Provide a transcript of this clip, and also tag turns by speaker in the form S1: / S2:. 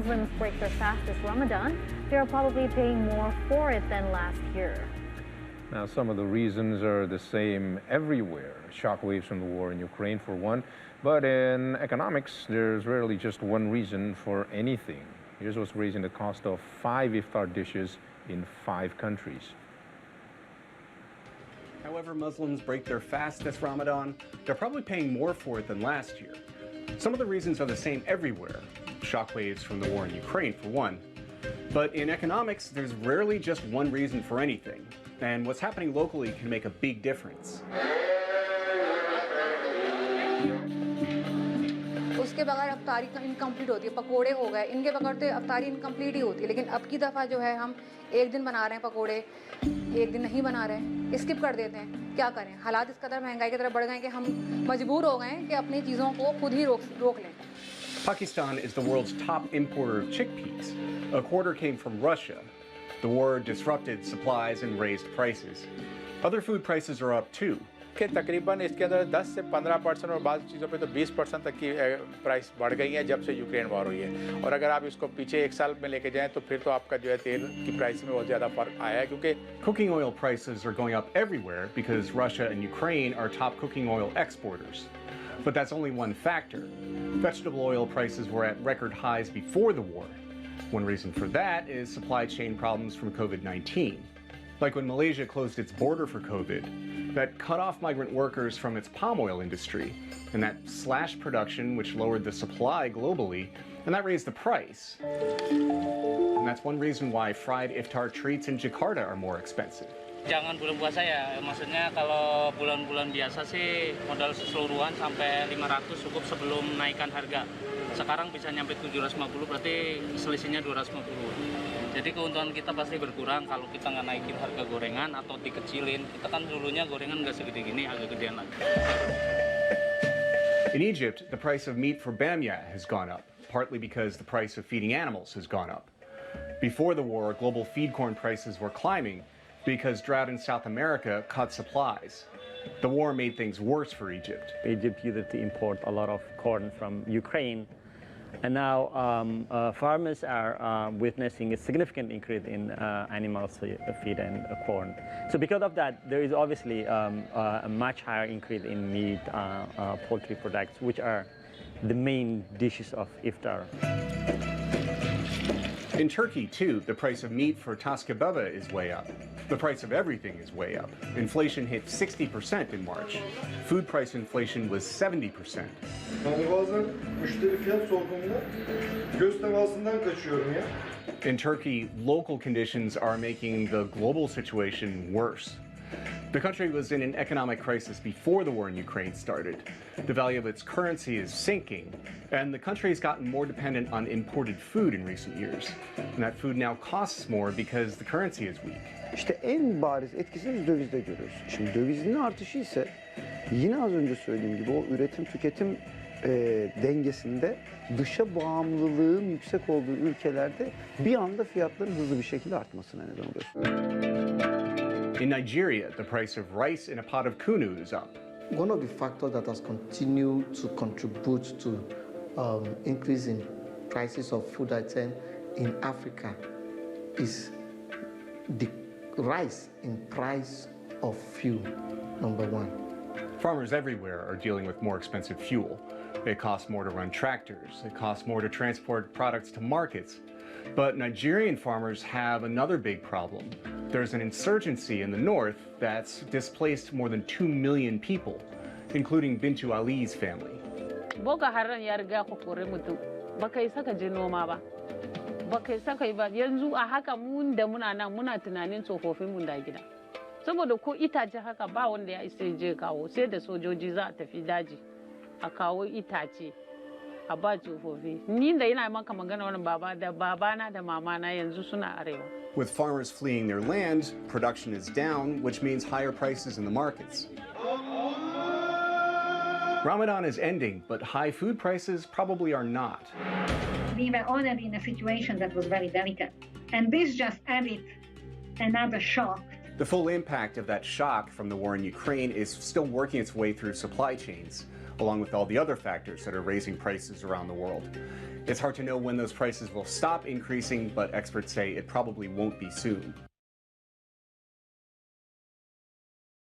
S1: Muslims break their fast this Ramadan, they are probably paying more for it than last year.
S2: Now, some of the reasons are the same everywhere. Shockwaves from the war in Ukraine, for one. But in economics, there's rarely just one reason for anything. Here's what's raising the cost of 5 iftar dishes in 5 countries.
S3: However Muslims break their fast this Ramadan, they're probably paying more for it than last year. Some of the reasons are the same everywhere. Shockwaves from the war in Ukraine, for one. But in economics, there's rarely just one reason for anything. And what's happening locally can make a big difference.
S4: उसके बगैर अफ्तारी incomplete होती है, पकोड़े हो गए, इनके बगैर तो अफ्तारी इनकम्प्लीट ही होती है। लेकिन अब की दफ़ा जो है हम एक दिन बना रहे हैं पकोड़े, एक दिन नहीं बना रहे हैं, स्किप कर देते हैं। क्या करें, हालात इस कदर महंगाई की तरफ बढ़ गए कि हम मजबूर हो गए हैं कि अपनी चीज़ों को खुद ही रोक लें।
S3: Pakistan is the world's top importer of chickpeas. A quarter came from Russia. The war disrupted supplies and raised prices. Other food prices are up too.
S5: कि तकरीबन इसके अंदर 10 से 15% और बाज़ चीज़ों पे तो 20% तक की प्राइस बढ़ गई है जब से यूक्रेन वॉर हुई है। और अगर आप इसको पीछे एक साल में लेके जाएं तो फिर तो आपका जो है तेल की प्राइस में बहुत ज़्यादा फ़र्क आया है क्योंकि
S3: Cooking oil prices are going up everywhere because Russia and Ukraine are top cooking oil exporters. But that's only one factor. Vegetable oil prices were at record highs before the war. One reason for that is supply chain problems from COVID-19. Like when Malaysia closed its border for COVID, that cut off migrant workers from its palm oil industry, and that slashed production, which lowered the supply globally, and that raised the price. And that's one reason why fried iftar treats in Jakarta are more expensive.
S6: Jangan bulan puasa ya, maksudnya kalau bulan-bulan biasa sih modal keseluruhan sampai 500 cukup sebelum naikkan harga. Sekarang bisa nyampe 750, berarti selisihnya 250. Jadi keuntungan kita pasti berkurang kalau kita nggak naikin harga gorengan atau dikecilin. Kita kan dulunya gorengan nggak segede gini, agak gedean lagi.
S3: In Egypt, the price of meat for bamia has gone up, partly because the price of feeding animals has gone up. Before the war, global feed corn prices were climbing because drought in South America cut supplies. The war made things worse for Egypt.
S7: Egypt used to import a lot of corn from Ukraine. And now farmers are witnessing a significant increase in animal feed and corn. So because of that, there is obviously a much higher increase in meat, poultry products, which are the main dishes of iftar.
S3: In Turkey, too, the price of meat for tas kebaba is way up. The price of everything is way up. Inflation hit 60% in March. Food price inflation was 70%. In Turkey, local conditions are making the global situation worse. The country was in an economic crisis before the war in Ukraine started. The value of its currency is sinking, and the country has gotten more dependent on imported food in recent years. And that food now costs more because the currency is weak.
S8: İşte en bariz etkisini dövizde görüyoruz. Şimdi dövizin artışı ise yine az önce söylediğim gibi o üretim-tüketim dengesinde dışa bağımlılığın yüksek olduğu ülkelerde bir anda fiyatların hızlı bir şekilde artmasına neden oluyor.
S3: In Nigeria, the price of rice in a pot of kunu is up.
S9: One of the factors that has continued to contribute to increase in prices of food items in Africa is the rise in price of fuel, number one.
S3: Farmers everywhere are dealing with more expensive fuel. It costs more to run tractors. It costs more to transport products to markets. But Nigerian farmers have another big problem. There's an insurgency in the north that's displaced more than 2 million people, including Bintu Ali's family.
S10: Boko Haram ya riga ku kore mutum, baka isa ka je noma ba, baka isa ka yi ba. Yanzu a haka mun da muna nan muna tunanin tsofaffin mun da gida. Saboda ko itace haka ba wanda ya isa je kawo, sai da sojoji za a tafi daji a kawo itace a ba tsofaffi. Ni da yana maka magana wannan babana da mamana yanzu suna arewa.
S3: With farmers fleeing their land, production is down, which means higher prices in the markets. Ramadan is ending, but high food prices probably are not.
S11: We were already in a situation that was very delicate, and this just added another shock.
S3: The full impact of that shock from the war in Ukraine is still working its way through supply chains. along with all the other factors that are raising prices around the world. It's hard to know when those prices will stop increasing, but experts say it probably won't be soon.